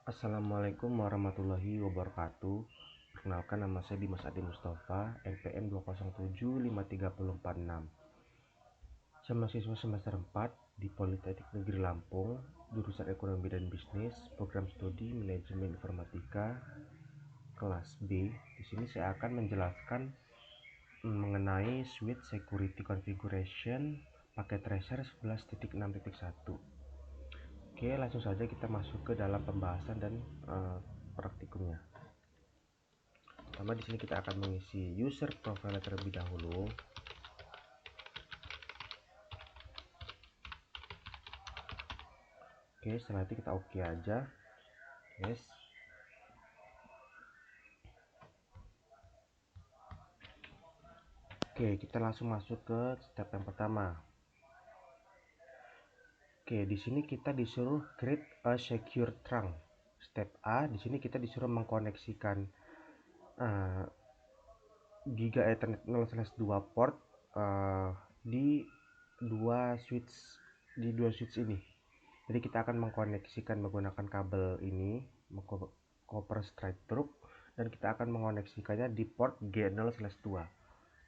Assalamualaikum warahmatullahi wabarakatuh. Perkenalkan, nama saya Dimas Adi Mustafa, NPM 2075346. Saya mahasiswa semester 4 di Politeknik Negeri Lampung, jurusan Ekonomi dan Bisnis, program studi Manajemen Informatika kelas B. Di sini saya akan menjelaskan mengenai switch security configuration paket tracer 11.6.1. Oke, langsung saja kita masuk ke dalam pembahasan dan praktikumnya. Pertama, di sini kita akan mengisi user profile terlebih dahulu. Oke, setelah itu kita oke aja. Yes. Oke, kita langsung masuk ke step yang pertama. Oke, di sini kita disuruh create a secure trunk. Step A, di sini kita disuruh mengkoneksikan Giga Ethernet 0/2 port di dua switch ini. Jadi kita akan mengkoneksikan menggunakan kabel ini, copper straight through, dan kita akan mengoneksikannya di port G0/2.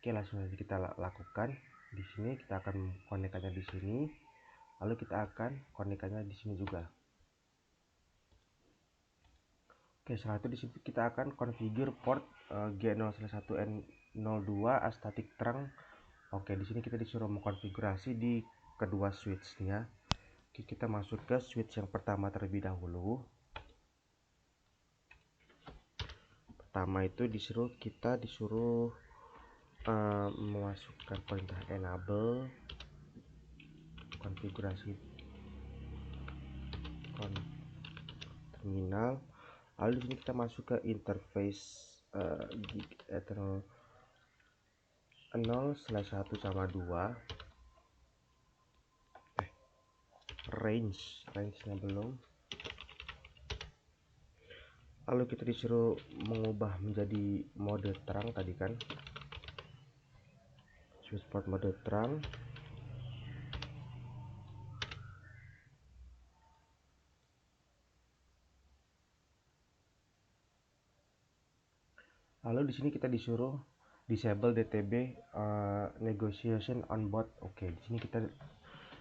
Oke, langsung saja kita lakukan. Di sini kita akan konekkannya di sini, lalu kita akan konekkannya di sini juga. Oke, setelah itu di sini kita akan configure port G0/1N02 static trunk. Oke, di sini kita disuruh mengkonfigurasi di kedua switch-nya. Oke, kita masuk ke switch yang pertama terlebih dahulu. Pertama itu kita disuruh memasukkan perintah enable konfigurasi terminal. Lalu di sini kita masuk ke interface Ethernet 0/1/2. range-nya belum. Lalu kita disuruh mengubah menjadi mode terang tadi kan, switch port mode terang. Lalu di sini kita disuruh disable DTB negotiation on board. Oke, di sini kita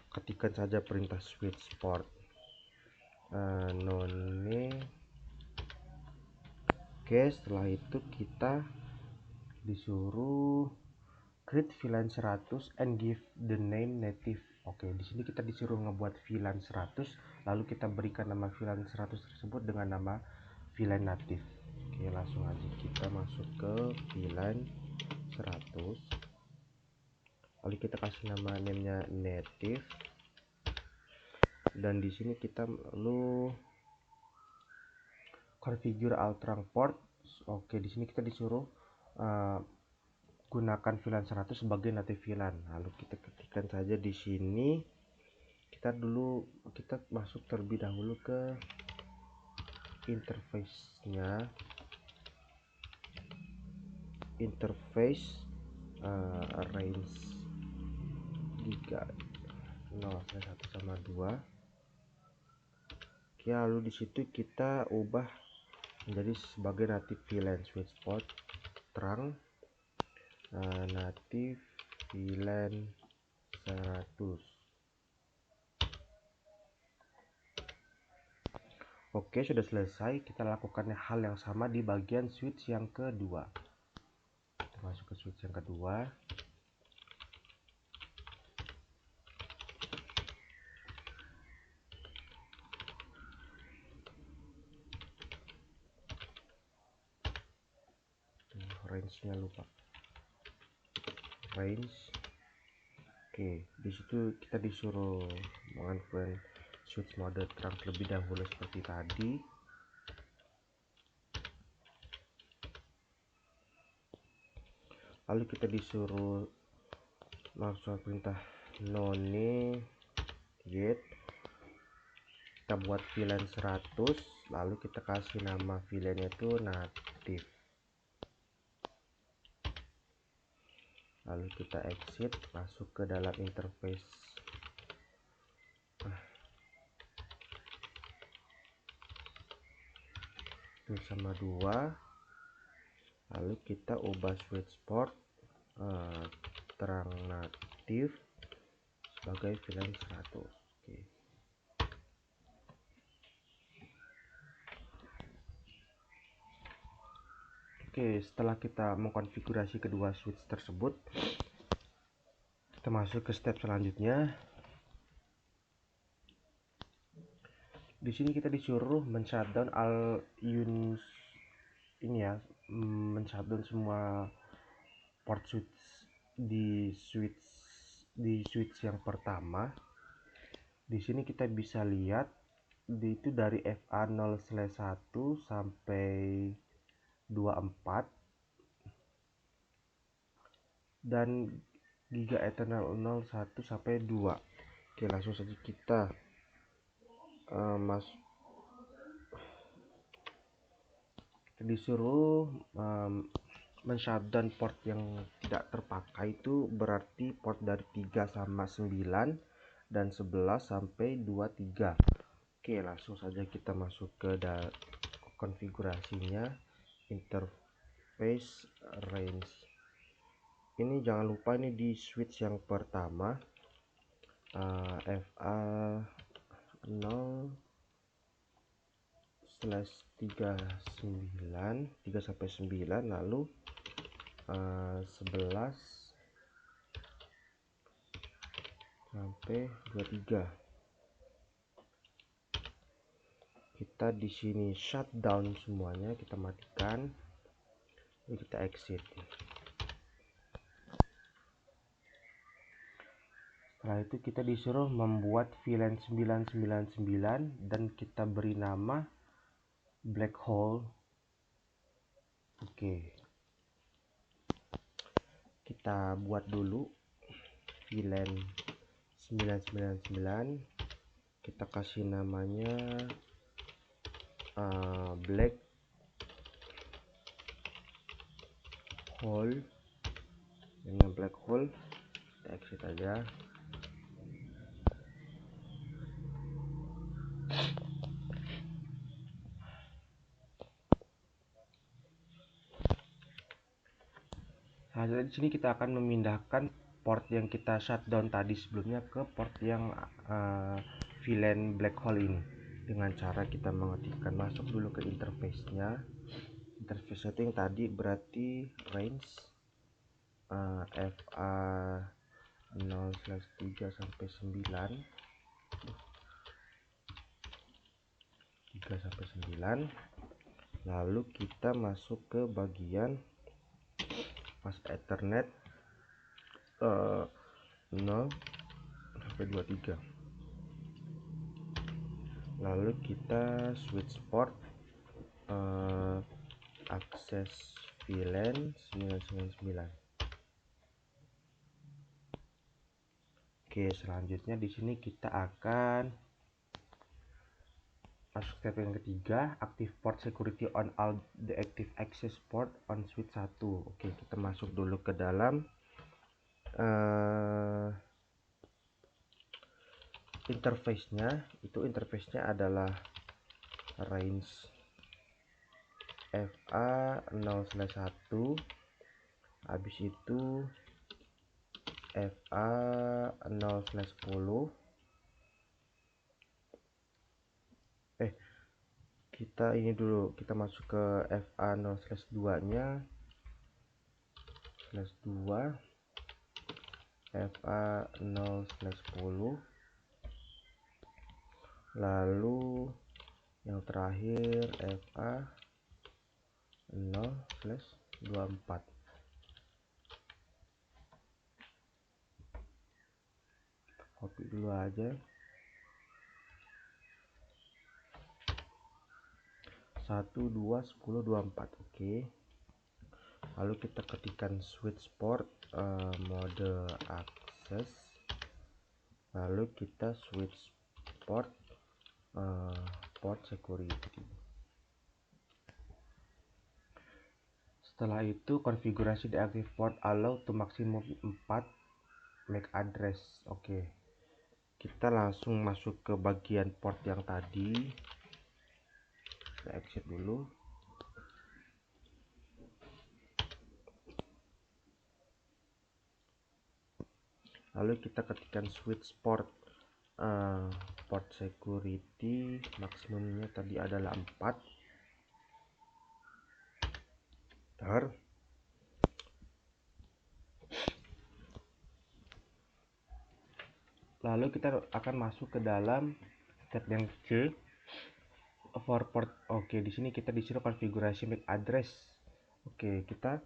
ketikkan saja perintah switch port none. Oke, setelah itu kita disuruh create VLAN 100 and give the name native. Oke, di sini kita disuruh ngebuat VLAN 100, lalu kita berikan nama VLAN 100 tersebut dengan nama VLAN native. Oke, langsung aja kita masuk ke VLAN 100, lalu kita kasih nama namenya native, dan di sini kita lalu configure all trunk port. Oke, di sini kita disuruh gunakan VLAN 100 sebagai native VLAN. Lalu kita ketikkan saja di sini. Kita masuk terlebih dahulu ke interface-nya. Interface range Giga 0/1/2. Oke, lalu di situ kita ubah menjadi sebagai native VLAN switch port terang native VLAN 100. Oke, sudah selesai. Kita lakukan hal yang sama di bagian switch yang kedua. Kita masuk ke switch yang kedua. Range-nya lupa. Range. Oke, di situ kita disuruh mengonfirm switch mode terang terlebih dahulu seperti tadi. Lalu kita disuruh langsung perintah none get. Kita buat VLAN 100, lalu kita kasih nama VLAN itu native. Lalu kita exit, masuk ke dalam interface. itu sama 2, lalu kita ubah switch port terang natif sebagai VLAN 100. Oke, setelah kita mengkonfigurasi kedua switch tersebut, kita masuk ke step selanjutnya. Di sini kita disuruh men-shutdown all units ini ya, men-shutdown semua port switch di switch yang pertama. Di sini kita bisa lihat itu dari FA0/1 sampai 24 dan Giga Eternal 01 sampai 2. Oke, langsung saja kita disuruh men-shutdown port yang tidak terpakai, itu berarti port dari 3 sama 9 dan 11 sampai 23. Oke, langsung saja kita masuk ke konfigurasinya, interface range. Ini jangan lupa ini di switch yang pertama, FA 0/3 sampai 9, lalu 11 sampai 23. Kita di sini shutdown semuanya, kita matikan, lalu kita exit. Setelah itu kita disuruh membuat VLAN 999 dan kita beri nama black hole. Oke, kita buat dulu VLAN 999, kita kasih namanya black hole. Dengan black hole kita exit aja. Nah, di sini kita akan memindahkan port yang kita shutdown tadi sebelumnya ke port yang VLAN black hole ini dengan cara kita mengetikkan, masuk dulu ke interface-nya. Interface itu yang tadi berarti range FA 0/3 sampai 9, 3 sampai 9. Lalu kita masuk ke bagian pas Ethernet 0 sampai 23. Lalu kita switch port akses VLAN 999. Oke, selanjutnya di sini kita akan masuk step yang ketiga, active port security on all the active access port on switch 1. Oke, kita masuk dulu ke dalam interface-nya. Itu interface-nya adalah range FA 0/1, habis itu FA 0/10. Kita ini dulu, kita masuk ke FA 0/2 nya, /2 FA 0/10, lalu yang terakhir FA 0/24. Copy dulu aja, 1 2 10 24. Oke, lalu kita ketikkan switch port mode akses, lalu kita switch port port security. Setelah itu konfigurasi the active port allow to maximum 4 MAC address. Oke, kita langsung masuk ke bagian port yang tadi. Kita exit dulu. lalu kita ketikkan switch port security, maksimumnya tadi adalah 4. Lalu kita akan masuk ke dalam step yang C, for port. Oke, di sini kita disuruh konfigurasi MAC address. Oke, kita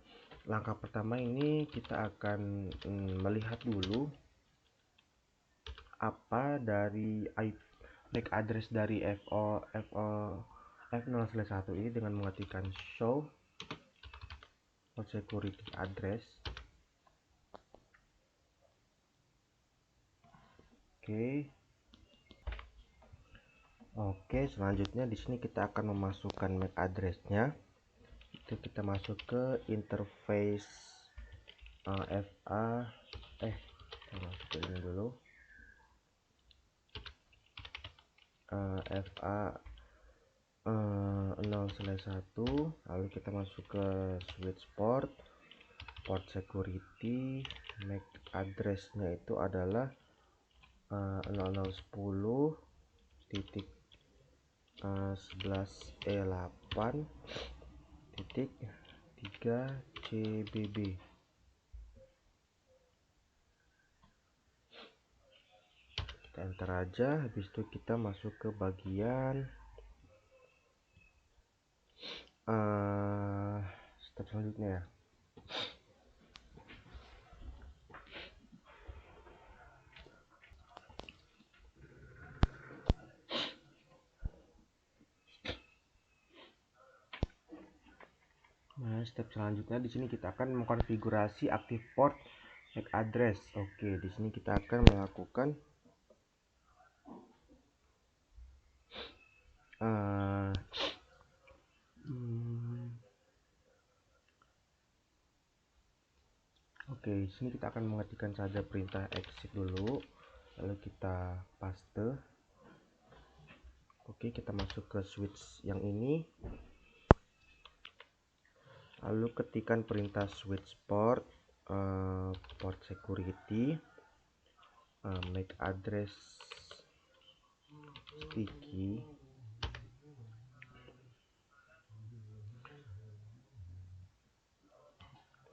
langkah pertama ini kita akan melihat dulu apa dari MAC address dari F0/1 ini dengan mengetikkan show for security address. Oke, selanjutnya di sini kita akan memasukkan MAC address-nya. Itu kita masuk ke interface FA kita masukin dulu FA 0/1, lalu kita masuk ke switch port security. MAC address-nya itu adalah 00.11e8.3 kita enter aja. Habis itu kita masuk ke bagian step selanjutnya ya. Nah, step selanjutnya di sini kita akan mengkonfigurasi active port MAC address. Oke, di sini kita akan melakukan Oke, di sini kita akan mengetikkan saja perintah exit dulu, lalu kita paste. Oke, kita masuk ke switch yang ini, lalu ketikkan perintah switch port security MAC address sticky.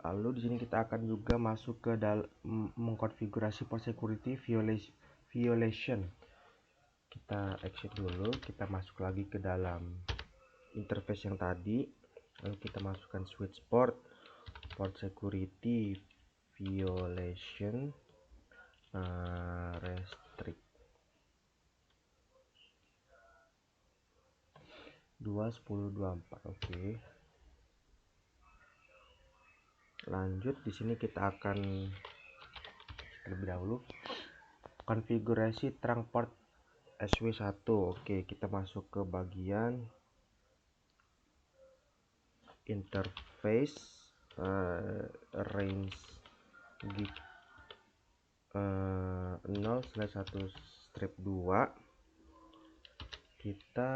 Lalu di sini kita akan juga masuk ke dalam mengkonfigurasi port security violation. Kita exit dulu, kita masuk lagi ke dalam interface yang tadi, lalu kita masukkan switch port security violation restrict 2.10.24. Oke. Lanjut, di sini kita akan lebih dahulu konfigurasi trunk port SW1. Oke, kita masuk ke bagian interface range gig 0/1/2. Kita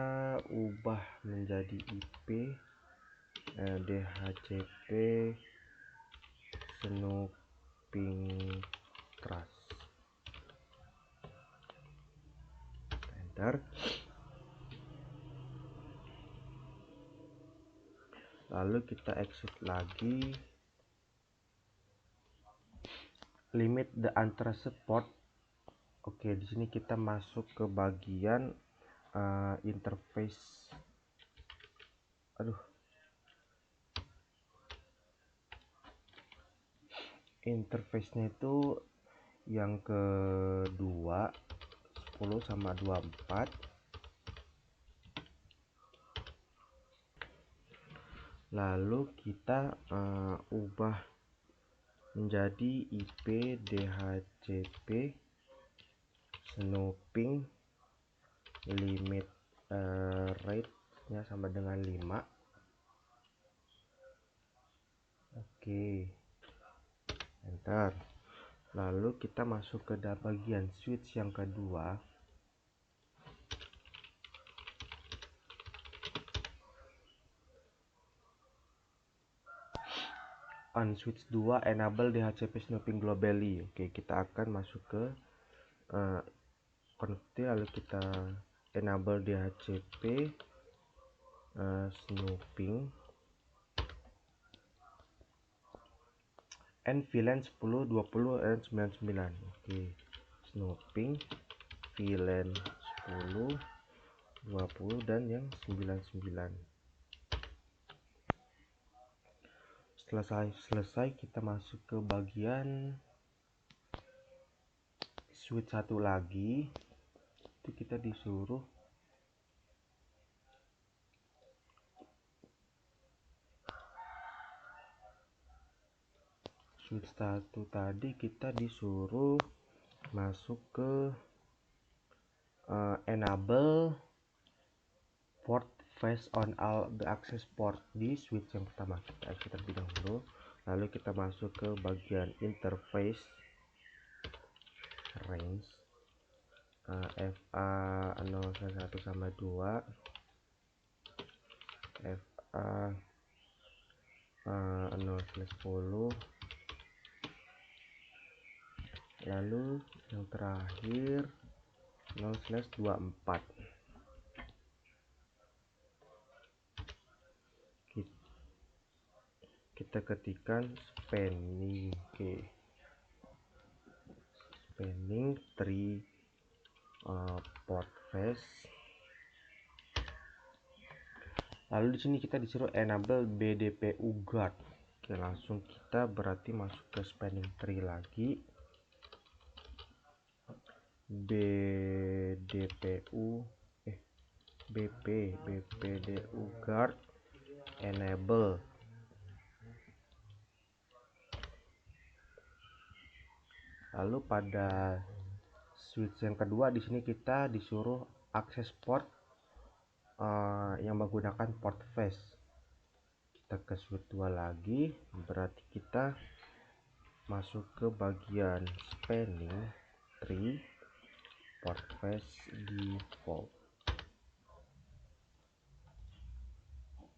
ubah menjadi IP DHCP snooping trust. Enter. Lalu kita exit lagi. Limit the untrusted port. Oke, di sini kita masuk ke bagian interface. Interface-nya itu yang kedua, 10/24. Lalu kita ubah menjadi IP DHCP snooping limit rate-nya sama dengan 5. Oke, enter. Lalu kita masuk ke bagian switch yang kedua. switch 2 enable DHCP snooping globally. Oke, kita akan masuk ke connector, lalu kita enable DHCP snooping and VLAN 10, 20 dan 99. Oke, snooping VLAN 10, 20 dan yang 99. Setelah selesai, kita masuk ke bagian switch satu lagi. Itu kita disuruh switch satu tadi kita disuruh masuk ke enable port face on all the access port di switch yang pertama. Kita exit terlebih dahulu, lalu kita masuk ke bagian interface range FA 0/1 sama 2, FA 0/10, lalu yang terakhir 0/24. Kita ketikkan spanning spanning tree port face. Lalu di sini kita disuruh enable BDPU guard. Oke, langsung kita berarti masuk ke spanning tree lagi. BDPU BPDU guard enable. Lalu pada switch yang kedua di sini kita disuruh akses port yang menggunakan port face. Kita ke switch 2 lagi, berarti kita masuk ke bagian spanning tree port face default.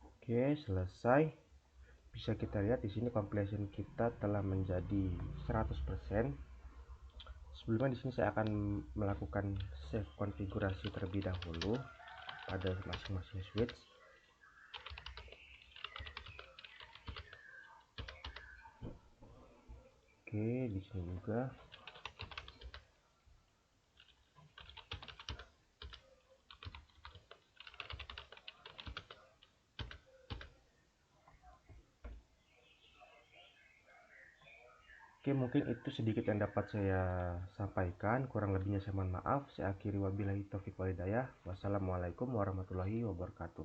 Oke, selesai. Bisa kita lihat di sini completion kita telah menjadi 100%. Sebelumnya di sini saya akan melakukan save konfigurasi terlebih dahulu pada masing-masing switch. Oke, di sini juga. Oke, mungkin itu sedikit yang dapat saya sampaikan. Kurang lebihnya saya mohon maaf. Saya akhiri, wabillahi taufiq walhidayah. Wassalamualaikum warahmatullahi wabarakatuh.